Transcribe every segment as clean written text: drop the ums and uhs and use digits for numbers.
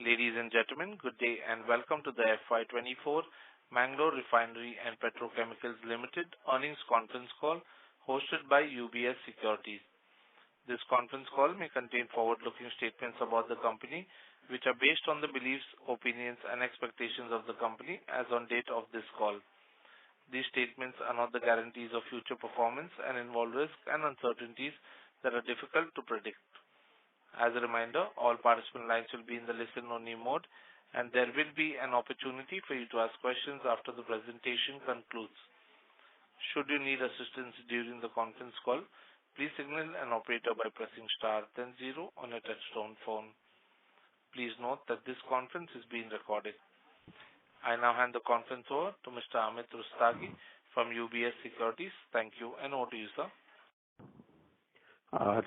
Ladies and gentlemen, good day and welcome to the FY24 Mangalore Refinery and Petrochemicals Limited earnings conference call hosted by UBS Securities. This conference call may contain forward-looking statements about the company, which are based on the beliefs, opinions, and expectations of the company as on date of this call. These statements are not the guarantees of future performance and involve risks and uncertainties that are difficult to predict. As a reminder, all participant lines will be in the listen-only mode, and there will be an opportunity for you to ask questions after the presentation concludes. Should you need assistance during the conference call, please signal an operator by pressing star then 0 on a touch-tone phone. Please note that this conference is being recorded. I now hand the conference over to Mr. Amit Rustagi from UBS Securities. Thank you, and over to you, sir.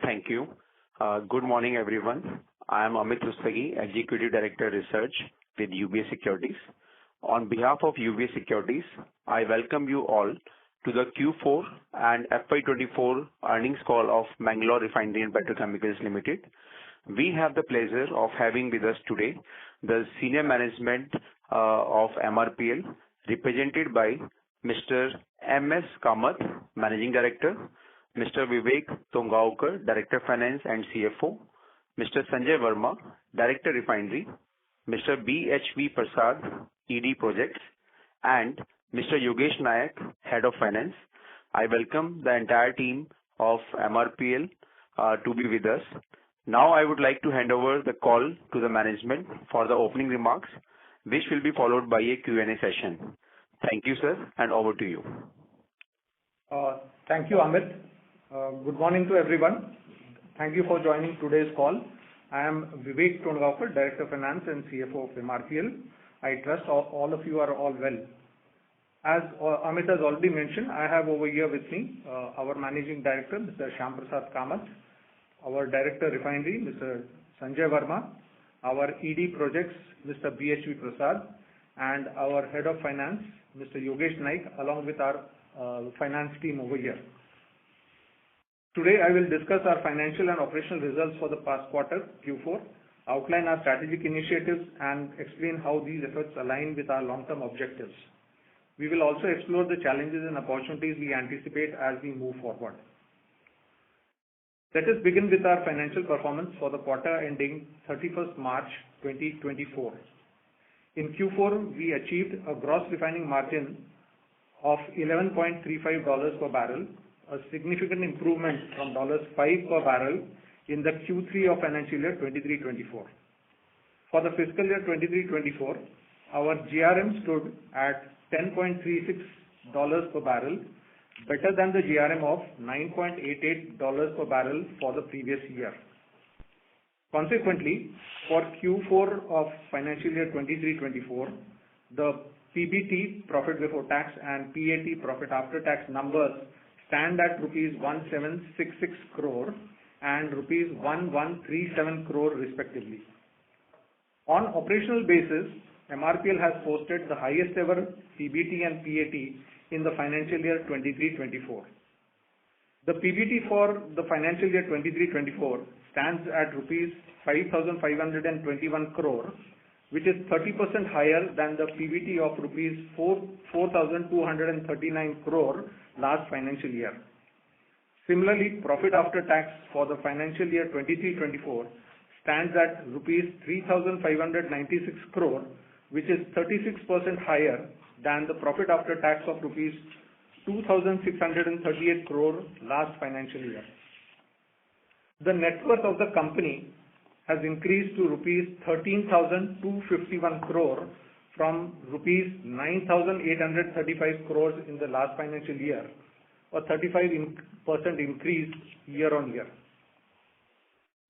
Thank you. Good morning, everyone. I am Amit Rustagi, Executive Director Research with UBS Securities. On behalf of UBS Securities, I welcome you all to the Q4 and FY24 earnings call of Mangalore Refinery and Petrochemicals Limited. We have the pleasure of having with us today the senior management of MRPL, represented by Mr. M.S. Kamath, Managing Director, Mr. Vivek Tongaonkar, Director Finance and CFO, Mr. Sanjay Verma, Director Refinery, Mr. B.H.V. Prasad, ED Projects, and Mr. Yogesh Nayak, Head of Finance. I welcome the entire team of MRPL to be with us. Now I would like to hand over the call to the management for the opening remarks, which will be followed by a Q&A session. Thank you, sir, and over to you. Thank you, Amit. Good morning to everyone. Thank you for joining today's call. I am Vivek Tongaonkar, Director of Finance and CFO of MRPL. I trust all of you are all well. As Amit has already mentioned, I have over here with me our Managing Director, Mr. Shyam Prasad Kamath, our Director Refinery, Mr. Sanjay Verma, our ED Projects, Mr. B.H.V. Prasad, and our Head of Finance, Mr. Yogesh Naik, along with our finance team over here. Today, I will discuss our financial and operational results for the past quarter, Q4, outline our strategic initiatives, and explain how these efforts align with our long-term objectives. We will also explore the challenges and opportunities we anticipate as we move forward. Let us begin with our financial performance for the quarter ending 31st March 2024. In Q4, we achieved a gross refining margin of $11.35 per barrel, a significant improvement from $5 per barrel in the Q3 of financial year 23-24. For the fiscal year 23-24, our GRM stood at $10.36 per barrel, better than the GRM of $9.88 per barrel for the previous year. Consequently, for Q4 of financial year 23-24, the PBT, profit before tax, and PAT, profit after tax numbers stand at rupees 1766 crore and rupees 1137 crore respectively. On operational basis, MRPL has posted the highest ever PBT and PAT in the financial year 23-24. The PBT for the financial year 23-24 stands at rupees 5,521 crore, which is 30% higher than the PBT of rupees 4,239 crore last financial year. Similarly, profit after tax for the financial year 23-24 stands at rupees 3,596 crore, which is 36% higher than the profit after tax of rupees 2,638 crore last financial year. The net worth of the company has increased to rupees 13,251 crore from rupees 9,835 crores in the last financial year, a 35% increase year on year.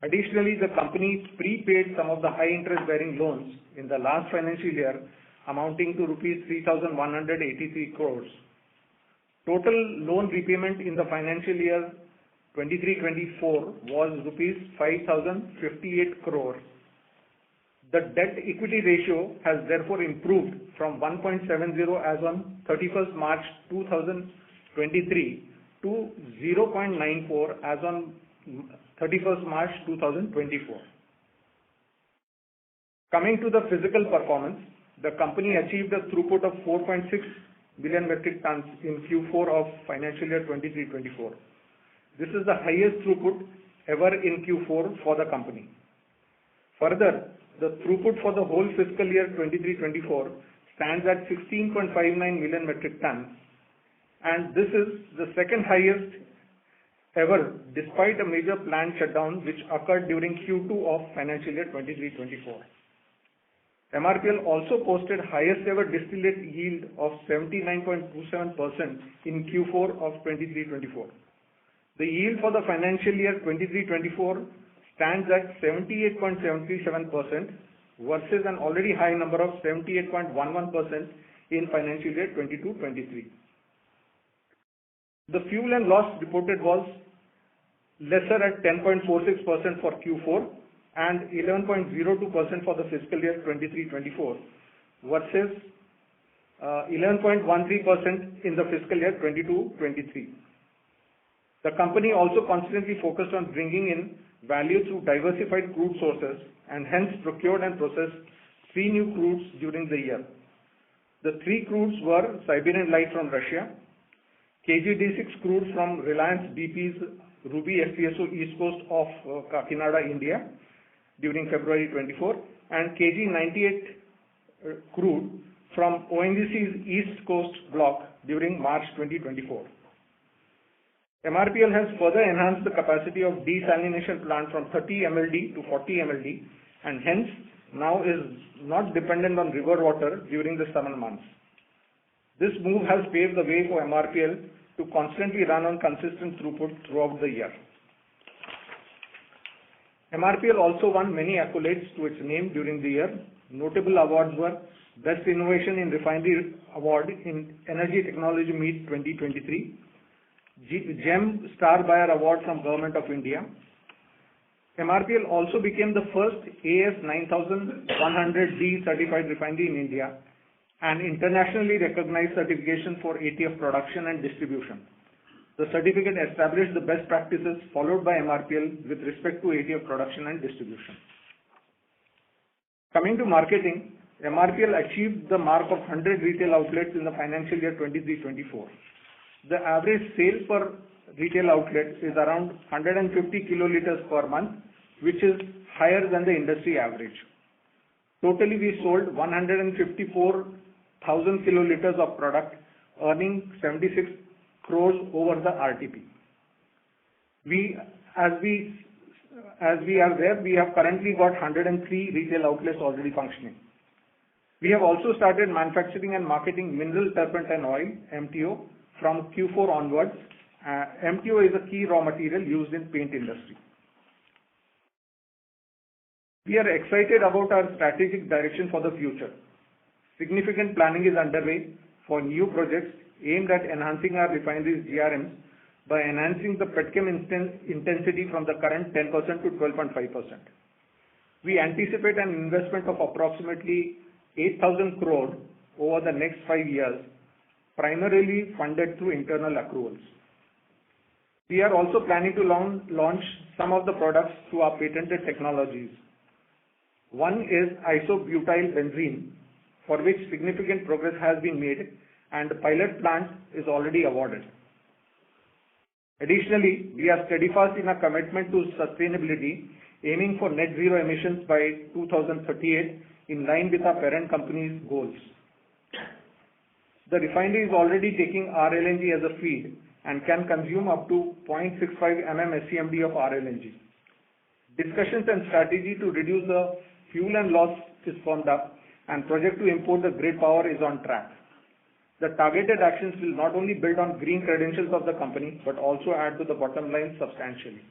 Additionally, the company prepaid some of the high interest bearing loans in the last financial year amounting to rupees 3,183 crores. Total loan repayment in the financial year 23-24 was rupees 5,058 crore. The debt equity ratio has therefore improved from 1.70 as on 31st March 2023 to 0.94 as on 31st March 2024. Coming to the physical performance, the company achieved a throughput of 4.6 billion metric tons in Q4 of financial year 23-24. This is the highest throughput ever in Q4 for the company. Further, the throughput for the whole fiscal year 23-24 stands at 16.59 million metric tons, and this is the second highest ever despite a major plant shutdown which occurred during Q2 of financial year 23-24. MRPL also posted highest ever distillate yield of 79.27% in Q4 of 23-24. The yield for the financial year 23-24 stands at 78.77% versus an already high number of 78.11% in financial year 22-23. The fuel and loss reported was lesser at 10.46% for Q4 and 11.02% for the fiscal year 23-24 versus 11.13% in the fiscal year 22-23. The company also constantly focused on bringing in value through diversified crude sources and hence procured and processed 3 new crudes during the year. The 3 crudes were Siberian Light from Russia, KG-D6 crude from Reliance BP's Ruby FPSO East Coast of Kakinada, India during February 24, and KG-98 crude from ONGC's East Coast block during March 2024. MRPL has further enhanced the capacity of desalination plant from 30 MLD to 40 MLD and hence now is not dependent on river water during the summer months. This move has paved the way for MRPL to constantly run on consistent throughput throughout the year. MRPL also won many accolades to its name during the year. Notable awards were Best Innovation in Refinery Award in Energy Technology Meet 2023, GEM Star Buyer Award from Government of India. MRPL also became the first AS9100D certified refinery in India, an internationally recognized certification for ATF production and distribution. The certificate established the best practices followed by MRPL with respect to ATF production and distribution. Coming to marketing, MRPL achieved the mark of 100 retail outlets in the financial year 23-24. The average sale per retail outlet is around 150 kiloliters per month, which is higher than the industry average. Totally, we sold 154,000 kiloliters of product, earning 76 crores over the RTP. As we are there, we have currently got 103 retail outlets already functioning. We have also started manufacturing and marketing mineral turpentine oil, MTO, from Q4 onwards. MTO is a key raw material used in paint industry. We are excited about our strategic direction for the future. Significant planning is underway for new projects aimed at enhancing our refineries GRMs by enhancing the petchem intensity from the current 10% to 12.5%. We anticipate an investment of approximately 8,000 crore over the next 5 years, primarily funded through internal accruals. We are also planning to launch some of the products through our patented technologies. One is isobutyl benzene, for which significant progress has been made and the pilot plant is already awarded. Additionally, we are steadfast in our commitment to sustainability, aiming for net zero emissions by 2038 in line with our parent company's goals. The refinery is already taking RLNG as a feed and can consume up to 0.65 MMSCMD of RLNG. Discussions and strategy to reduce the fuel and loss is formed up and project to import the grid power is on track. The targeted actions will not only build on green credentials of the company but also add to the bottom line substantially.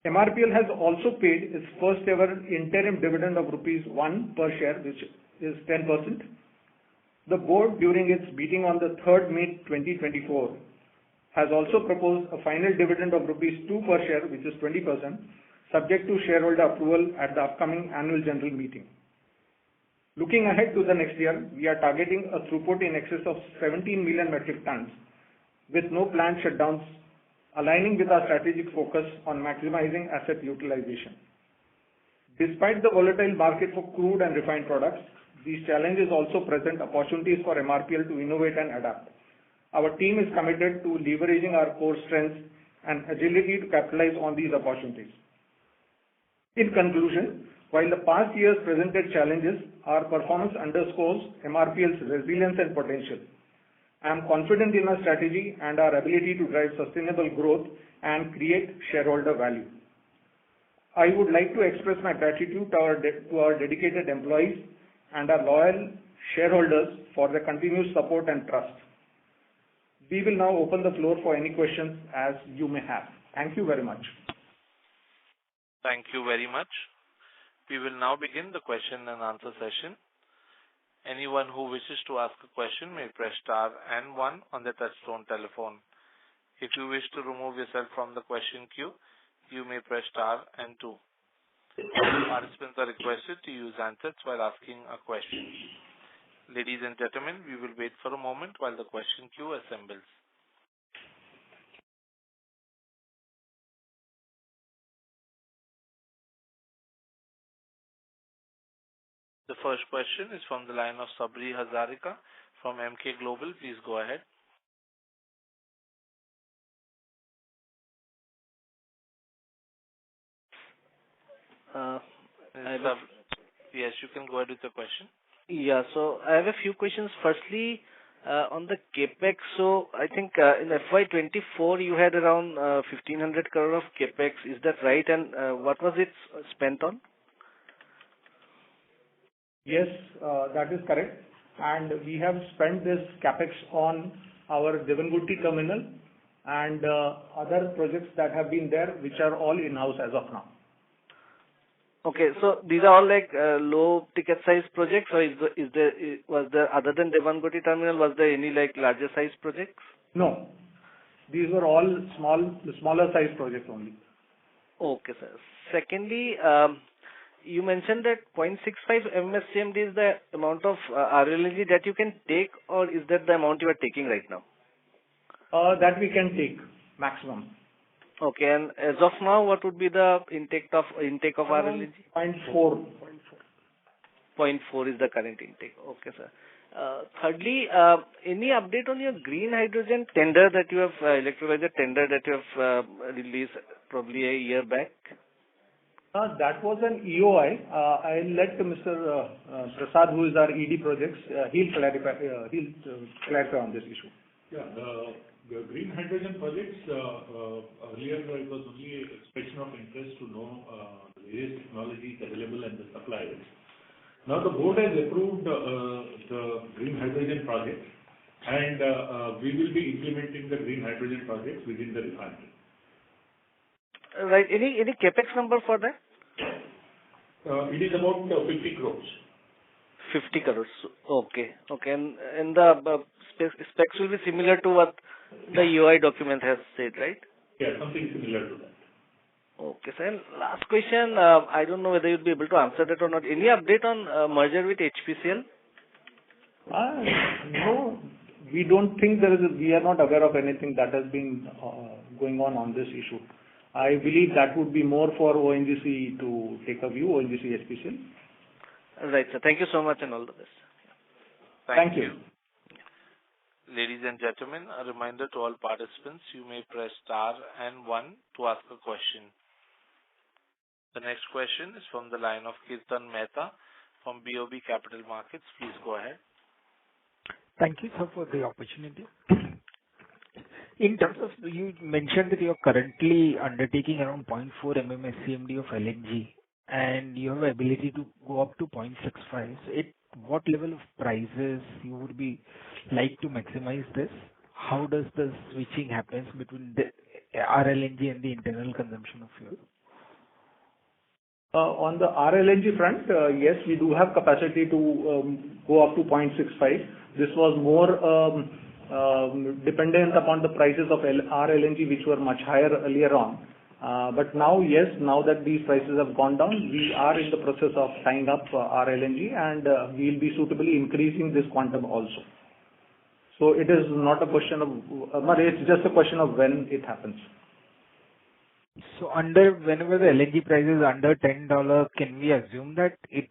MRPL has also paid its first ever interim dividend of rupees 1 per share, which is 10%. The board, during its meeting on the 3rd May 2024, has also proposed a final dividend of rupees 2 per share, which is 20%, subject to shareholder approval at the upcoming annual general meeting. Looking ahead to the next year, we are targeting a throughput in excess of 17 million metric tons with no planned shutdowns, aligning with our strategic focus on maximizing asset utilization. Despite the volatile market for crude and refined products, these challenges also present opportunities for MRPL to innovate and adapt. Our team is committed to leveraging our core strengths and agility to capitalize on these opportunities. In conclusion, while the past years presented challenges, our performance underscores MRPL's resilience and potential. I am confident in our strategy and our ability to drive sustainable growth and create shareholder value. I would like to express my gratitude to our dedicated employees and our loyal shareholders for their continued support and trust. We will now open the floor for any questions as you may have. Thank you very much. Thank you very much. We will now begin the question and answer session. Anyone who wishes to ask a question may press star and one on the touchtone telephone. If you wish to remove yourself from the question queue, you may press star and two. Participants are requested to use handsets while asking a question. Ladies and gentlemen, we will wait for a moment while the question queue assembles. The first question is from the line of Sabri Hazarika from Emkay Global. Please go ahead. Yes, you can go ahead with the question. Yeah, so I have a few questions. Firstly, on the capex. So I think in FY24 you had around 1500 crore of capex. Is that right? And what was it spent on? Yes, that is correct. And we have spent this capex on our Devangutti terminal and other projects that have been there, which are all in-house as of now. Okay, so these are all like low ticket size projects, or was there other than Devangutti terminal, was there any like larger size projects? No, these were all smaller size projects only. Okay, sir. Secondly, you mentioned that 0.65 MMSCMD is the amount of RLNG that you can take, or is that the amount you are taking right now? That we can take maximum. Okay, and as of now, what would be the intake of RLNG? 0.4. 0.4 is the current intake. Okay, sir. Thirdly, any update on your green hydrogen tender that you have, electrolyzer tender that you have released probably a year back? That was an EOI. I'll let Mr. Prasad, who is our ED projects, he'll clarify on this issue. Yeah, the green hydrogen projects, earlier it was only expression of interest to know the various technologies available and the suppliers. Now the board has approved the green hydrogen project, and we will be implementing the green hydrogen projects within the refinery. Right. Any capex number for that? It is about 50 crores. 50 crores. Okay. And the specs will be similar to what the UI document has said, right? Yeah, something similar to that. Okay, sir. And last question, I don't know whether you'll be able to answer that or not. Any update on merger with HPCL? No, we don't think we are not aware of anything that has been going on this issue. I believe that would be more for ONGC to take a view, ONGC HPCL. Right, sir. Thank you so much and all the best. Thank you. Ladies and gentlemen, a reminder to all participants, you may press star and one to ask a question. The next question is from the line of Kirtan Mehta from BOB Capital Markets. Please go ahead. Thank you, sir, for the opportunity. In terms of, you mentioned that you are currently undertaking around 0.4 MMSCMD of LNG and you have ability to go up to 0.65. So at what level of prices you would be like to maximize this? How does the switching happens between the RLNG and the internal consumption of fuel? On the RLNG front, yes, we do have capacity to go up to 0.65. This was more dependent upon the prices of RLNG, which were much higher earlier on. But now, yes, now that these prices have gone down, we are in the process of tying up RLNG, and we'll be suitably increasing this quantum also. So it is not a question of, it's just a question of when it happens. So whenever the LNG price is under $10, can we assume that it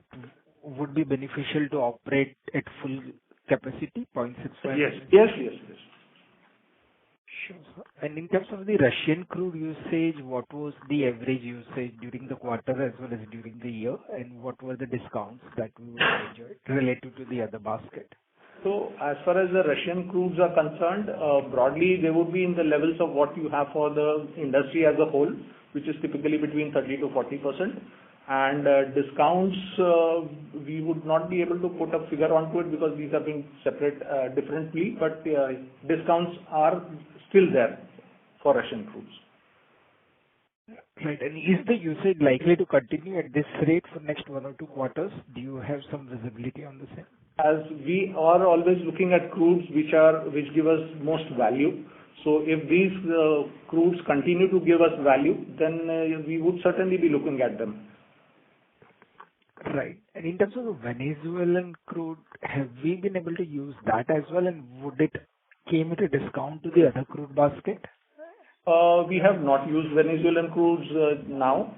would be beneficial to operate at full capacity, 0.65? Yes. Yes, yes, yes. Sure, sir. And in terms of the Russian crude usage, what was the average usage during the quarter as well as during the year, and what were the discounts that we would have enjoyed relative to the other basket? So as far as the Russian crudes are concerned, broadly, they would be in the levels of what you have for the industry as a whole, which is typically between 30 to 40%. And discounts, we would not be able to put a figure onto it because these are being separate differently, but discounts are still there for Russian crudes. Right. And is the usage likely to continue at this rate for next 1 or 2 quarters? Do you have some visibility on the same? As we are always looking at crudes which give us most value. So if these crudes continue to give us value, then we would certainly be looking at them. Right. And in terms of the Venezuelan crude, have we been able to use that as well, and would it came at a discount to the other crude basket? We have not used Venezuelan crudes now,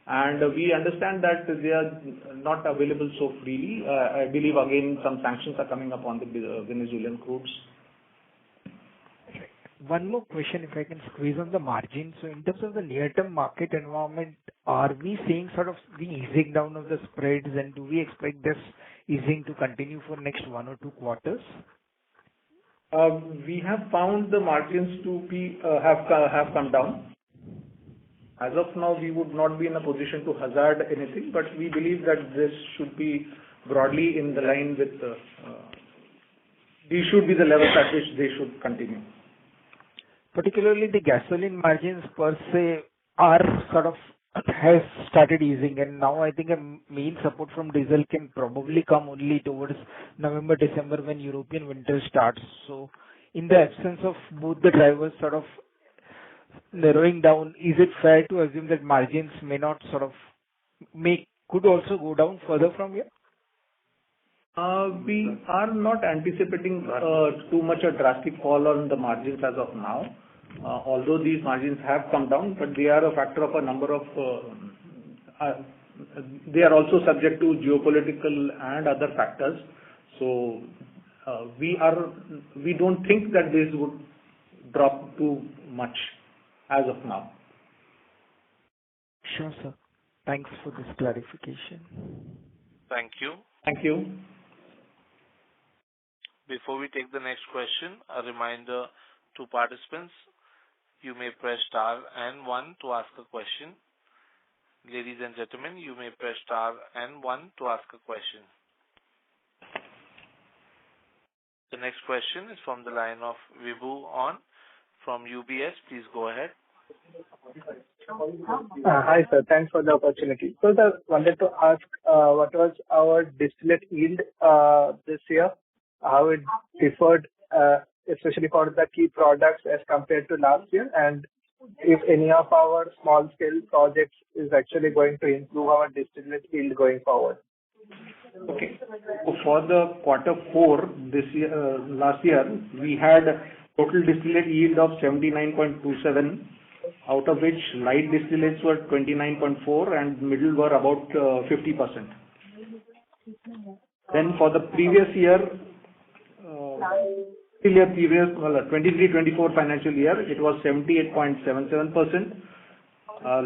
and we understand that they are not available so freely. I believe again some sanctions are coming up on the Venezuelan crudes. One more question, if I can squeeze on the margin. So in terms of the near-term market environment, are we seeing sort of the easing down of the spreads, and do we expect this easing to continue for next 1 or 2 quarters? We have found the margins to be have come down. As of now, we would not be in a position to hazard anything, but we believe that this should be broadly in the line with these should be the levels at which they should continue. Particularly the gasoline margins per se are sort of has started easing, and now I think a main support from diesel can probably come only towards November, December when European winter starts. So in the absence of both the drivers sort of narrowing down, is it fair to assume that margins may not sort of could also go down further from here? We are not anticipating too much a drastic fall on the margins as of now. Although these margins have come down, but they are a factor of a number of, they are also subject to geopolitical and other factors. So we don't think that this would drop too much as of now. Sure, sir. Thanks for this clarification. Thank you. Thank you. Before we take the next question, a reminder to participants, you may press star and 1 to ask a question. Ladies and gentlemen, you may press star and 1 to ask a question. The next question is from the line of Vibhu On from UBS. Please go ahead. Hi, sir. Thanks for the opportunity. So, sir, wanted to ask what was our distillate yield this year, how it differed, especially for the key products as compared to last year, and if any of our small-scale projects is actually going to improve our distillate yield going forward. Okay. So for the Q4 this year, last year, we had total distillate yield of 79.27, out of which light distillates were 29.4 and middle were about 50%. Then for the previous year, 23-24 financial year, it was 78.77%.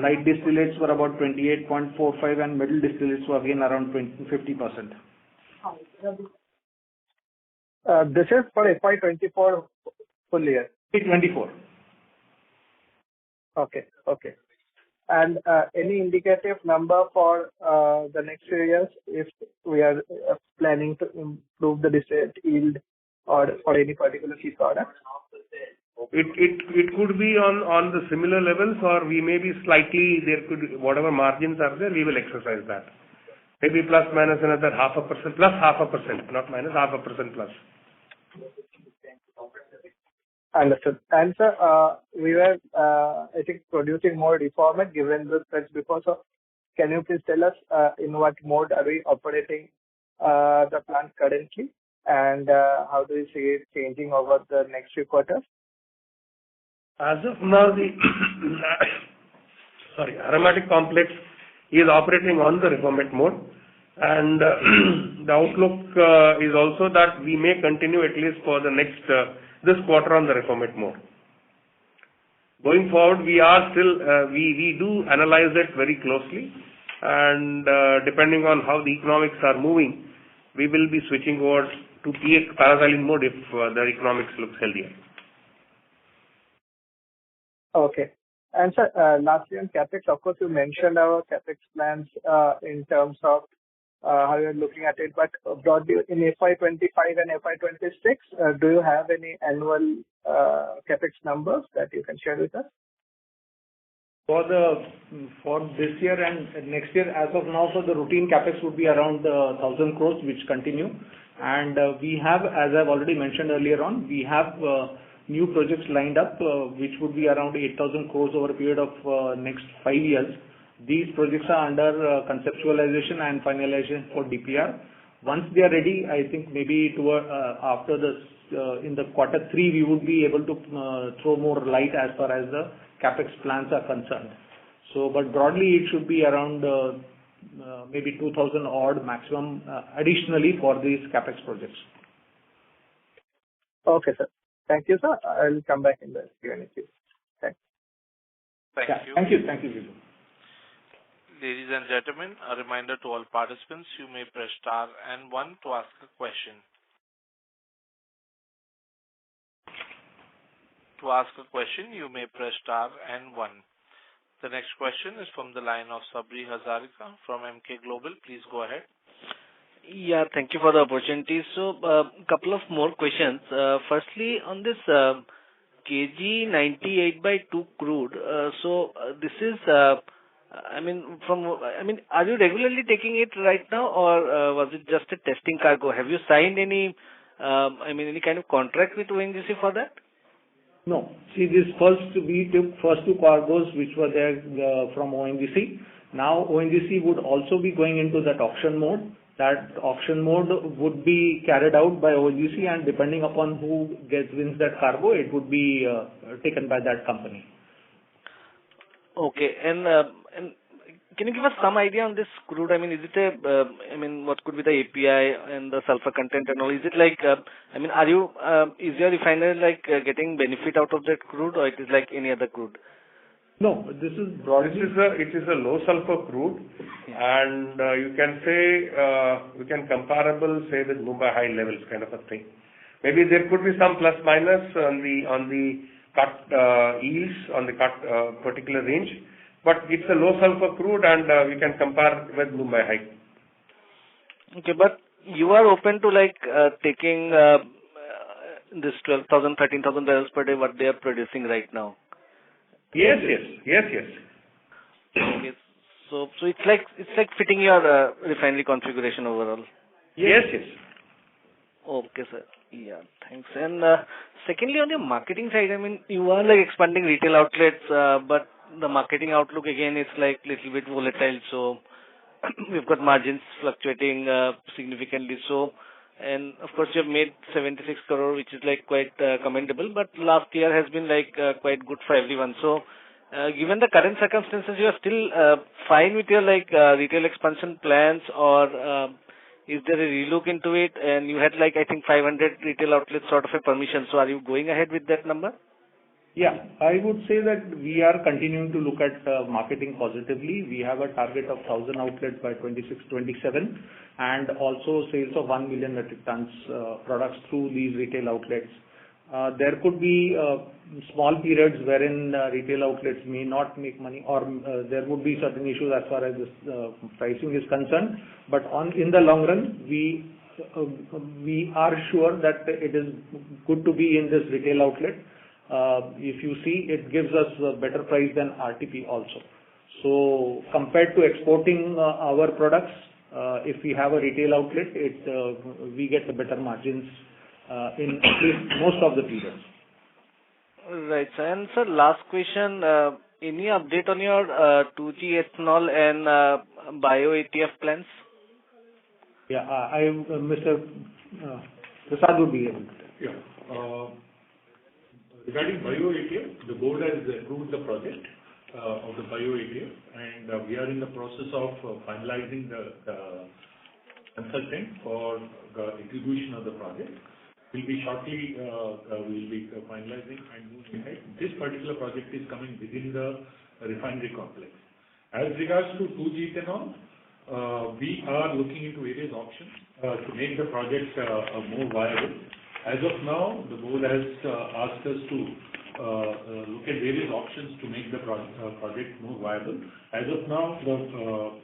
Light distillates were about 28.45 and middle distillates were again around 50%. This is for FY24 full year. FY24. Okay. And any indicative number for the next few years if we are planning to improve the distillate yield or for any particular key product? It could be on the similar levels, or we may be slightly, there could, whatever margins are there, we will exercise that. Maybe plus minus another 0.5%, plus 0.5%, not minus 0.5% plus. Understood. And sir, we were, I think, producing more reformat given the threats before. So can you please tell us in what mode are we operating the plant currently, and how do you see it changing over the next few quarters? As of now, the aromatic complex is operating on the reformate mode. And the outlook is also that we may continue at least for the next this quarter on the reformate mode. Going forward, we are still we do analyze it very closely, and depending on how the economics are moving, we will be switching over to PX paraxylene mode if the economics looks healthier. Okay. And sir, lastly on CapEx, of course, you mentioned our CapEx plans in terms of how you're looking at it, but broadly in FY25 and FY26, do you have any annual CapEx numbers that you can share with us? For this year and next year, as of now, for the routine CapEx would be around 1,000 crores, which continue. And we have, as I've already mentioned earlier on, we have new projects lined up, which would be around 8,000 crores over a period of next 5 years. These projects are under conceptualization and finalization for DPR. Once they are ready, I think maybe after this, in the quarter 3, we would be able to throw more light as far as the CapEx plans are concerned. So, but broadly, it should be around maybe 2,000 odd maximum additionally for these CapEx projects. Okay, sir. Thank you, sir. I'll come back in the Q&A. Thanks. Thank you. Thank you. Thank you, Viju. Ladies and gentlemen, a reminder to all participants, you may press star and 1 to ask a question. To ask a question, you may press star and 1. The next question is from the line of Sabri Hazarika from Emkay Global. Please go ahead. Yeah, thank you for the opportunity. So, couple of more questions. Firstly, on this KG 98/2 crude. This is, are you regularly taking it right now, or was it just a testing cargo? Have you signed any kind of contract with ONGC for that? No. See, we took first 2 cargoes which were there from ONGC. Now ONGC would also be going into that auction mode. That auction mode would be carried out by ONGC, and depending upon who wins that cargo, it would be taken by that company. Okay. And can you give us some idea on this crude? I mean, is it what could be the API and the sulfur content and all? Is it like, is your refinery like getting benefit out of that crude, or it is like any other crude? No, this is broadly. It is a low sulfur crude, and you can say we can comparable say with Mumbai high levels kind of a thing. Maybe there could be some plus minus on the cut yields on the cut particular range, but it's a low sulfur crude, and we can compare with Mumbai high. Okay, but you are open to like taking this 12,000, 13,000 barrels per day what they are producing right now. Yes. Okay. So it's like fitting your refinery configuration overall. Yes. Okay, sir. Yeah, thanks. And secondly, on your marketing side, I mean, you are like expanding retail outlets, but the marketing outlook again is like little bit volatile. So we've got margins fluctuating significantly. So, and of course, you have made 76 crore, which is like quite commendable. But last year has been like quite good for everyone. So, given the current circumstances, you are still fine with your like retail expansion plans, or is there a relook into it? And you had like I think 500 retail outlets sort of a permission. So, are you going ahead with that number? Yeah, I would say that we are continuing to look at marketing positively. We have a target of 1,000 outlets by 26-27, and also sales of 1 million metric tons products through these retail outlets. There could be small periods wherein retail outlets may not make money, or there would be certain issues as far as this pricing is concerned. But in the long run, we are sure that it is good to be in this retail outlet. If you see, it gives us a better price than RTP also. So compared to exporting our products, if we have a retail outlet, we get the better margins in at least most of the periods. Right. And sir, last question. Any update on your 2G ethanol and bio ATF plans? Yeah, Mr. Prasad would be able to. Yeah. Regarding bio ATF, the board has approved the project. of the bio ATF, and we are in the process of finalizing the consultant for the execution of the project. Will be shortly, we'll be finalizing and moving ahead. This particular project is coming within the refinery complex. As regards to 2G ethanol, we are looking into various options to make the project more viable. As of now, the board has asked us to look at various options to make the project more viable. As of now, the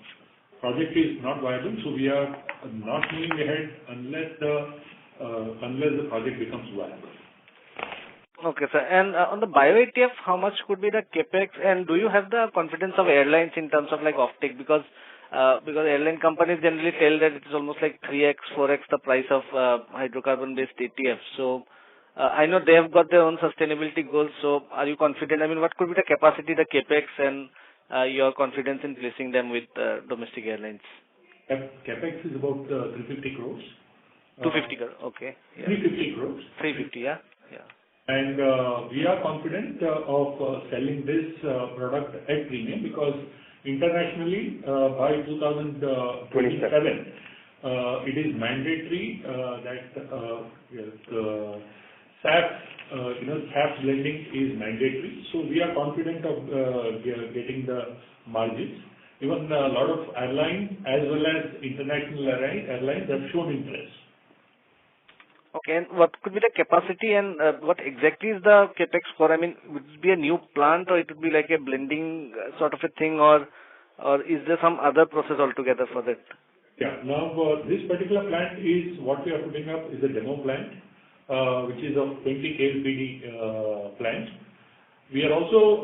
project is not viable, so we are not moving ahead unless the project becomes viable. Okay, sir. And on the bio ATF, how much could be the capex? And do you have the confidence of airlines in terms of like offtake? Because airline companies generally tell that it is almost like 3x, 4x the price of hydrocarbon-based ATF. So I know they have got their own sustainability goals. So are you confident? I mean, what could be the capacity, the capex, and your confidence in placing them with domestic airlines? Capex is about 350 crores. 250 crores. Okay. Yeah. 350 crores. 350. Yeah. And we are confident of selling this product at premium because internationally by 2027 it is mandatory that SAF blending is mandatory. So we are confident of getting the margins. Even a lot of airlines as well as international airlines have shown interest. Okay, and what could be the capacity and what exactly is the capex for? I mean, would it be a new plant or it would be like a blending sort of a thing, or is there some other process altogether for that? Yeah, now this particular plant is what we are putting up is a demo plant, which is of 20 KLPD plant. We are also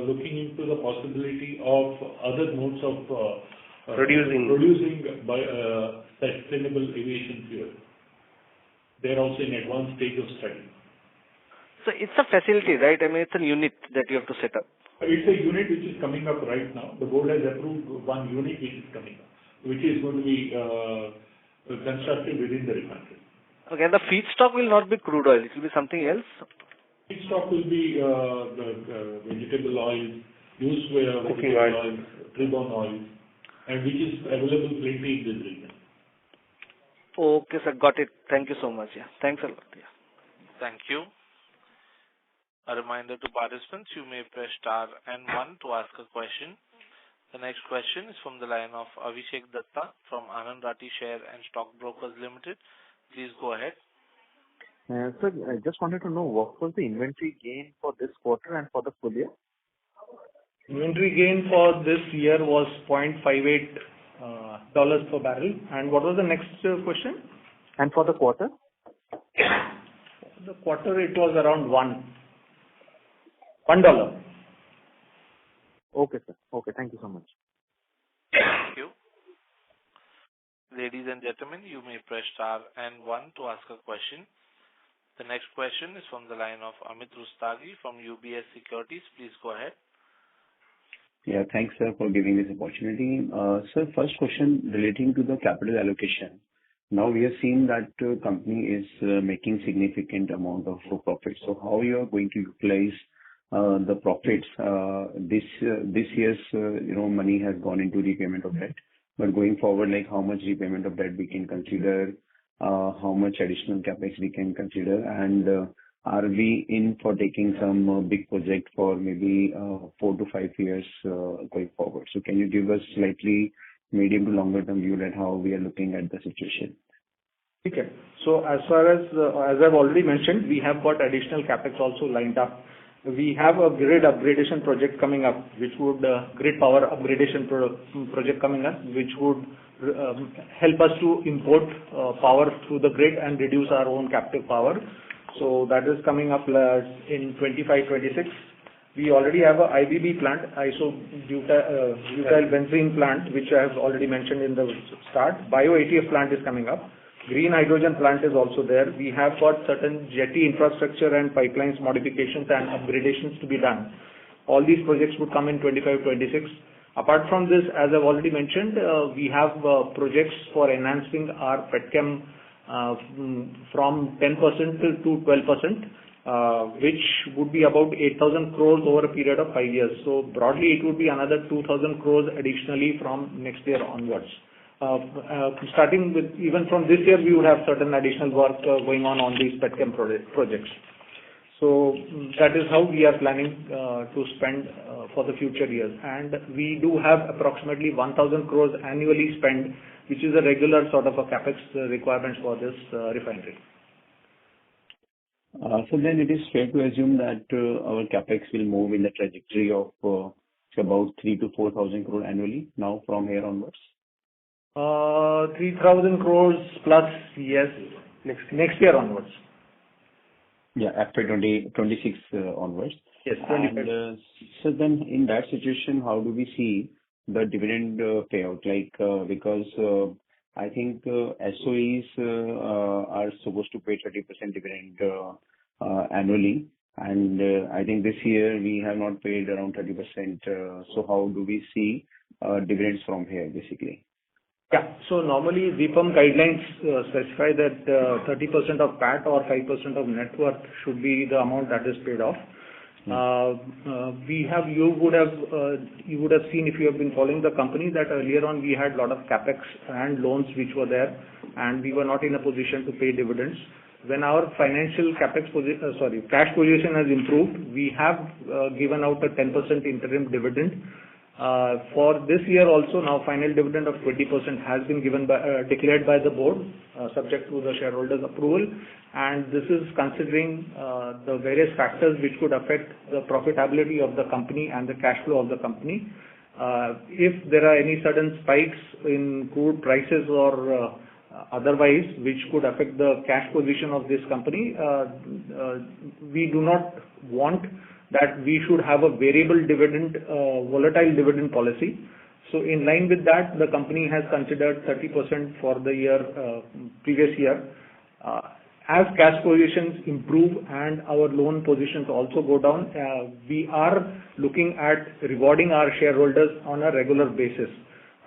looking into the possibility of other modes of producing by sustainable aviation fuel. They are also in advanced stage of study. So it's a facility, right? I mean, it's a unit that you have to set up. It's a unit which is coming up right now. The board has approved one unit which is coming up, which is going to be constructed within the refinery. Okay, and the feedstock will not be crude oil. It will be something else? Feedstock will be the vegetable oil, used cooking oil, tree-borne oil, and which is available plenty in this region. Okay, sir. Got it. Thank you so much. Yeah. Thanks a lot. Yeah. Thank you. A reminder to participants, you may press star and 1 to ask a question. The next question is from the line of Abhishek Datta from Anand Rathi Share and Stock Brokers Limited. Please go ahead. Sir, I just wanted to know what was the inventory gain for this quarter and for the full year? Inventory gain for this year was $0.58 per barrel. And what was the next question? And for the quarter? For the quarter, it was around $1. Okay, sir. Okay, thank you so much. Thank you. Ladies and gentlemen, you may press star and 1 to ask a question. The next question is from the line of Amit Rustagi from UBS Securities. Please go ahead. Yeah, thanks, sir, for giving this opportunity. Sir, first question relating to the capital allocation. Now we have seen that company is making significant amount of profits. So how you are going to utilize the profits? This year's money has gone into repayment of debt, but going forward, like how much repayment of debt we can consider, how much additional capex we can consider, and are we in for taking some big project for maybe 4 to 5 years going forward? So can you give us slightly medium to longer term view at how we are looking at the situation? Okay. So as far as I've already mentioned, we have got additional capex also lined up. We have a grid upgradation project coming up, which would grid power upgradation project coming up, which would help us to import power through the grid and reduce our own captive power. So that is coming up in 25-26. We already have a IBB plant, isobutyl benzene plant, which I have already mentioned in the start. Bio ATF plant is coming up. Green hydrogen plant is also there. We have got certain jetty infrastructure and pipelines modifications and upgradations to be done. All these projects would come in 25-26. Apart from this, as I've already mentioned, we have projects for enhancing our petchem from 10% to 12%. which would be about 8,000 crores over a period of 5 years. So broadly, it would be another 2,000 crores additionally from next year onwards. Starting with even from this year, we would have certain additional work going on these petchem projects. So that is how we are planning to spend for the future years. And we do have approximately 1,000 crores annually spent, which is a regular sort of a capex requirement for this refinery. So then it is fair to assume that our capex will move in the trajectory of about 3 to 4,000 crore annually now from here onwards. 3,000 crores plus, yes, next year onwards. Yeah, after 2026 onwards. Yes, 25. So then in that situation, how do we see the dividend payout? Like, because I think SOEs are supposed to pay 30% dividend annually, and I think this year we have not paid around 30%. So how do we see dividends from here, basically? Yeah. So normally, DIPAM guidelines specify that 30% of PAT or 5% of net worth should be the amount that is paid off. You would have seen, if you have been following the company, that earlier on we had a lot of capex and loans which were there, and we were not in a position to pay dividends. When our financial cash position has improved, we have given out a 10% interim dividend. For this year also, now final dividend of 20% has been declared by the board, subject to the shareholders' approval, and this is considering the various factors which could affect the profitability of the company and the cash flow of the company. If there are any sudden spikes in crude prices or otherwise, which could affect the cash position of this company, we do not want that we should have a variable dividend, volatile dividend policy. So in line with that, the company has considered 30% for the year, previous year. As cash positions improve and our loan positions also go down, we are looking at rewarding our shareholders on a regular basis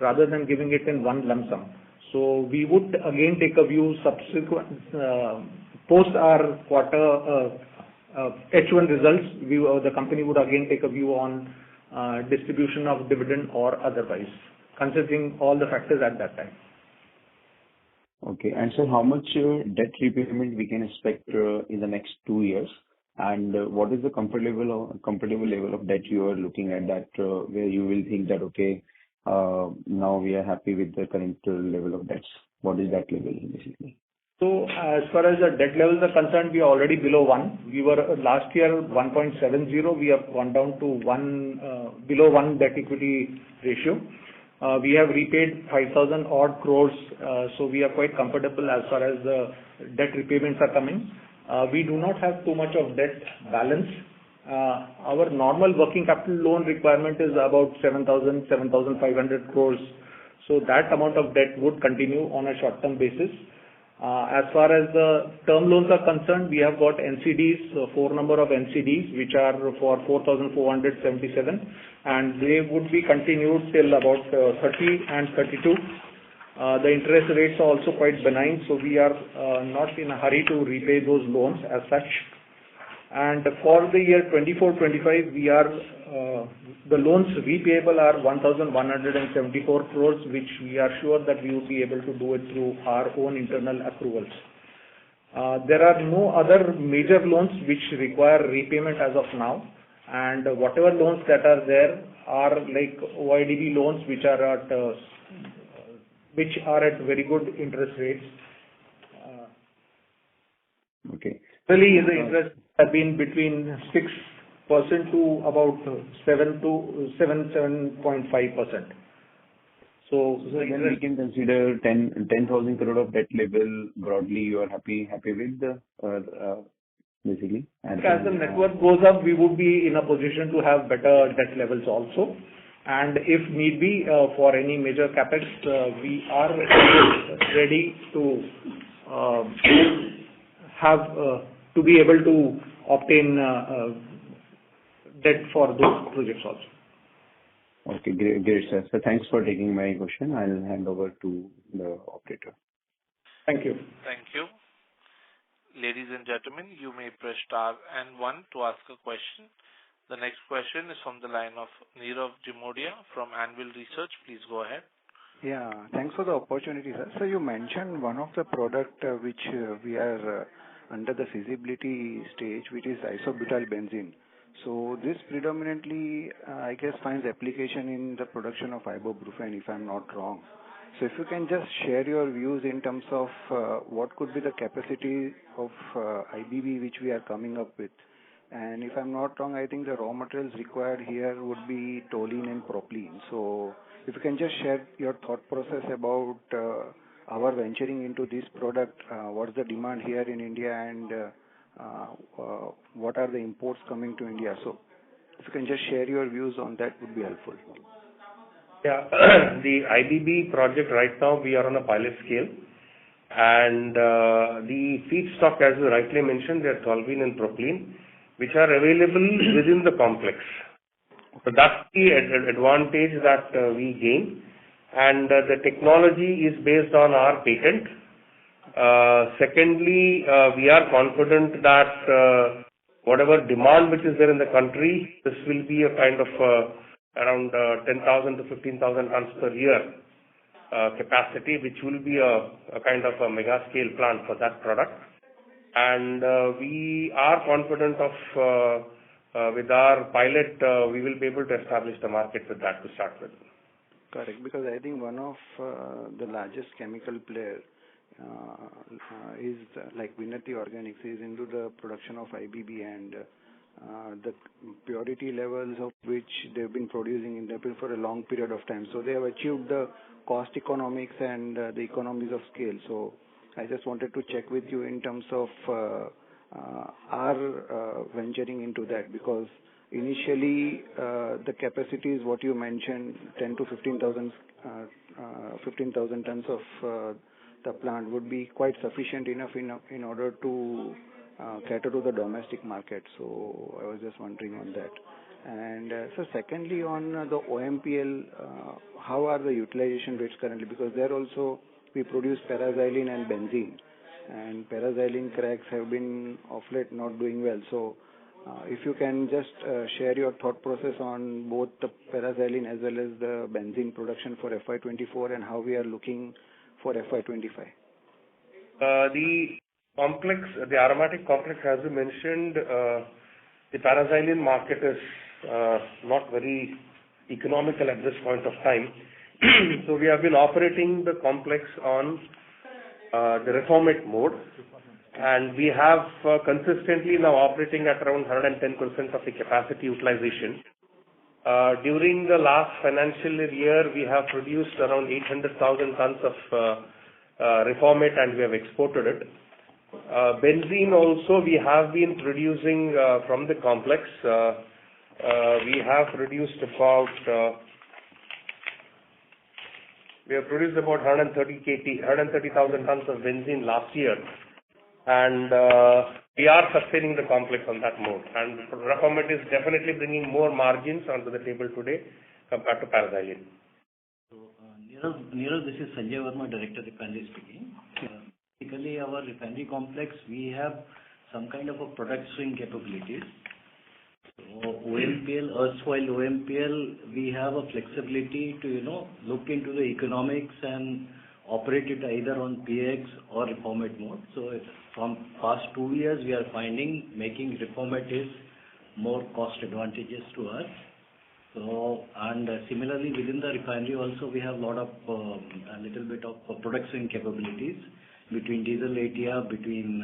rather than giving it in one lump sum. So we would again take a view post our quarter H1 results. The company would again take a view on distribution of dividend or otherwise, considering all the factors at that time. Okay. And so how much debt repayment we can expect in the next 2 years? And what is the comfortable level of debt you are looking at, that where you will think that, okay, now we are happy with the current level of debts? What is that level, basically? So as far as the debt levels are concerned, we are already below 1. We were last year 1.70. We have gone down to 1, below 1 debt equity ratio. We have repaid 5,000 odd crores, so we are quite comfortable as far as the debt repayments are coming. We do not have too much of debt balance. Our normal working capital loan requirement is about 7,500 crores. So that amount of debt would continue on a short-term basis. As far as the term loans are concerned, we have got NCDs, 4 number of NCDs, which are for 4,477, and they would be continued till about 30 and 32. The interest rates are also quite benign, so we are not in a hurry to repay those loans as such. And for the year 24-25, we are the loans repayable are 1,174 crores, which we are sure that we will be able to do it through our own internal accruals. There are no other major loans which require repayment as of now, and whatever loans that are there are like OIDB loans, which are at very good interest rates. Okay. Really, the interest have been between 6% to about 7.5%. So then we can consider 10,000 crore of debt level broadly. You are happy with basically. As the net worth goes up, we would be in a position to have better debt levels also. And if need be, for any major capex, we are ready to to be able to obtain debt for those projects also. Okay, great, sir. So thanks for taking my question. I'll hand over to the operator. Thank you. Thank you. Ladies and gentlemen, you may press star and one to ask a question. The next question is from the line of Nirav Jimodia from Anvil Research. Please go ahead. Yeah, thanks for the opportunity, sir. So you mentioned one of the product which we are under the feasibility stage, which is isobutyl benzene. So this predominantly, I guess, finds application in the production of ibuprofen, if I'm not wrong. So if you can just share your views in terms of what could be the capacity of IBB which we are coming up with. And if I'm not wrong, I think the raw materials required here would be toluene and propylene. So if you can just share your thought process about our venturing into this product, what's the demand here in India, and what are the imports coming to India? So if you can just share your views on that, would be helpful. Yeah, the IBB project right now, we are on a pilot scale. And the feedstock, as you rightly mentioned, they are toluene and propylene, which are available within the complex. So that's the advantage that we gain. And the technology is based on our patent. Secondly, we are confident that whatever demand which is there in the country, this will be a kind of around 10,000 to 15,000 tons per year capacity, which will be a kind of a mega scale plant for that product. And we are confident of with our pilot, we will be able to establish the market with that to start with. Correct, because I think one of the largest chemical player is like Vinati Organics is into the production of IBB, and the purity levels of which they've been producing in Nepal for a long period of time. So they have achieved the cost economics and the economies of scale. So I just wanted to check with you in terms of our venturing into that, because initially the capacity is what you mentioned, 10 to 15,000 tons of the plant would be quite sufficient enough in order to cater to the domestic market. So I was just wondering on that. And so secondly, on the OMPL, how are the utilization rates currently? Because there also we produce paraxylene and benzene, and paraxylene cracks have been of late not doing well. So if you can just share your thought process on both the paraxylene as well as the benzene production for FY24 and how we are looking for FY25. The complex, the aromatic complex, as you mentioned, the paraxylene market is not very economical at this point of time. So we have been operating the complex on the reformate mode, and we have consistently now operating at around 110% of the capacity utilization. During the last financial year, we have produced around 800,000 tons of reformate, and we have exported it. Benzene also we have been producing from the complex. We have produced about 130,000 tons of benzene last year, and we are sustaining the complex on that mode. And reformate is definitely bringing more margins onto the table today compared to paraxylene. So, Nirav, this is Sanjay Verma, Director Refinery speaking. Basically, our refinery complex, we have some kind of a product swing capabilities. So OMPL, erstwhile OMPL, we have a flexibility to, look into the economics and operate it either on PX or reformate mode. So from past 2 years, we are finding making reformate is more cost advantageous to us. So, and similarly within the refinery also, we have a lot of, a little bit of product swing capabilities between diesel ATF, between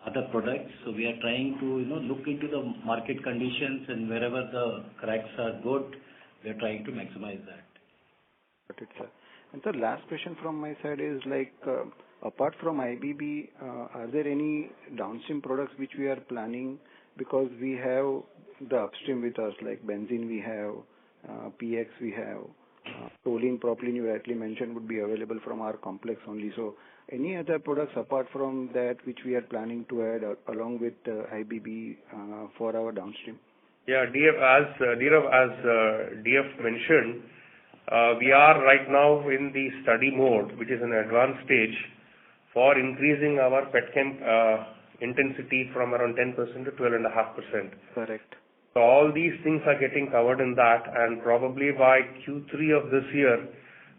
other products. So we are trying to look into the market conditions, and wherever the cracks are good, we are trying to maximize that. Got it, sir. And the last question from my side is like, apart from IBB, are there any downstream products which we are planning? Because we have the upstream with us, like benzene we have, PX we have, toluene, propylene you rightly mentioned would be available from our complex only. So any other products apart from that which we are planning to add along with IBB for our downstream? Yeah, as DF mentioned, we are right now in the study mode, which is an advanced stage for increasing our petchem intensity from around 10% to 12.5%. Correct. So all these things are getting covered in that, and probably by Q3 of this year,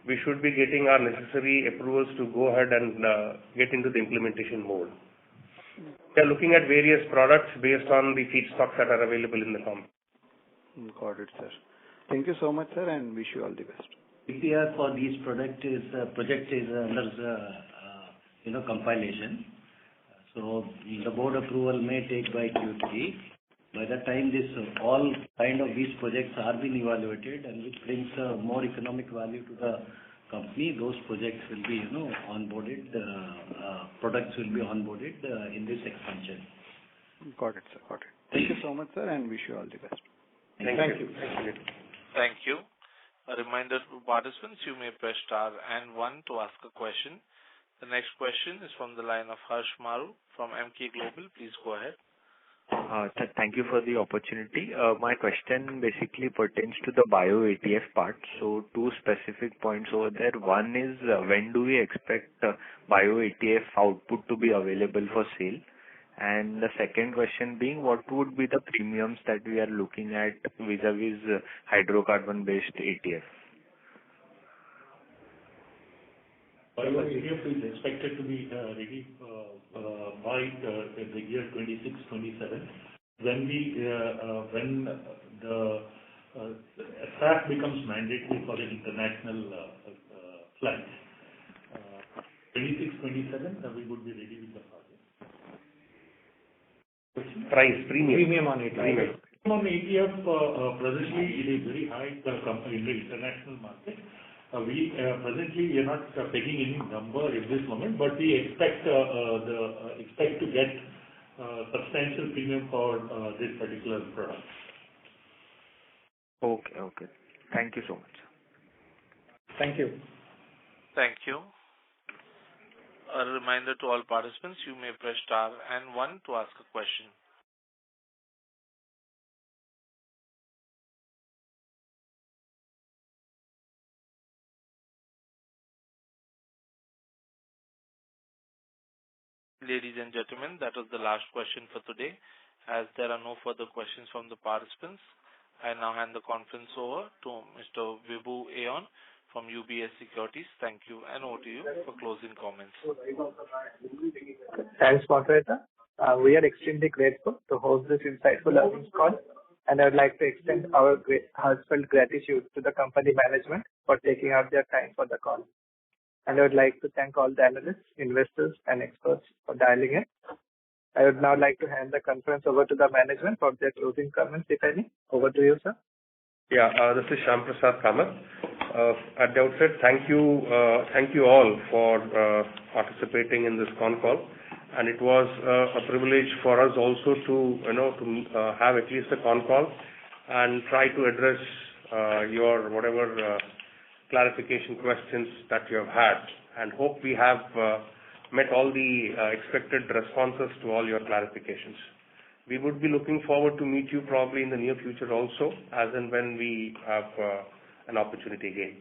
we should be getting our necessary approvals to go ahead and get into the implementation mode. We are looking at various products based on the feedstocks that are available in the company. Got it, sir. Thank you so much, sir, and wish you all the best. DPR for these project is under compilation. So the board approval may take by Q3. By that time, this all kind of these projects are being evaluated, and which brings more economic value to the company. Those projects will be onboarded. Products will be onboarded in this expansion. Got it, sir. Got it. Thank you so much, sir, and wish you all the best. Thank you. Thank you. A reminder to participants, you may press star and 1 to ask a question. The next question is from the line of Harsh Maru from MK Global. Please go ahead. Thank you for the opportunity. My question basically pertains to the bio ATF part. So 2 specific points over there. One is, when do we expect bio ATF output to be available for sale? And the second question being, what would be the premiums that we are looking at vis-a-vis hydrocarbon-based ATF? Bio ATF is expected to be ready by the year 26-27, when the SAF becomes mandatory for the international flights. 26-27, we would be ready with the project. Premium on ATF. Premium on ATF, presently it is very high in the international market. We presently are not taking any number at this moment, but we expect to get substantial premium for this particular product. Okay. Thank you so much. Thank you. Thank you. A reminder to all participants, you may press star and 1 to ask a question. Ladies and gentlemen, that was the last question for today. As there are no further questions from the participants, I now hand the conference over to Mr. Vibhu Ayon from UBS Securities. Thank you, and over to you for closing comments. Thanks, moderator. We are extremely grateful to host this insightful earnings call, and I would like to extend our heartfelt gratitude to the company management for taking out their time for the call. And I would like to thank all the analysts, investors, and experts for dialing in. I would now like to hand the conference over to the management for their closing comments, if any. Over to you, sir. Yeah, this is Shyam Prasad Kamath. At the outset, thank you all for participating in this Concall, and it was a privilege for us also to have at least a Concall and try to address your whatever clarification questions that you have had, and hope we have met all the expected responses to all your clarifications. We would be looking forward to meet you probably in the near future also, as and when we have an opportunity again.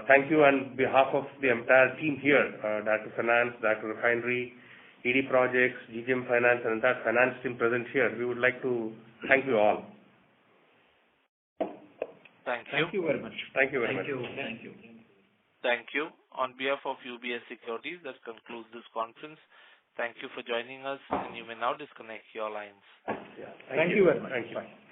Thank you on behalf of the entire team here, Director Finance, Director Refinery, ED Projects, GGM Finance, and entire finance team present here. We would like to thank you all. Thank you very much. Thank you very much. Thank you. On behalf of UBS Securities, that concludes this conference. Thank you for joining us, and you may now disconnect your lines. Thank you very much. Thank you.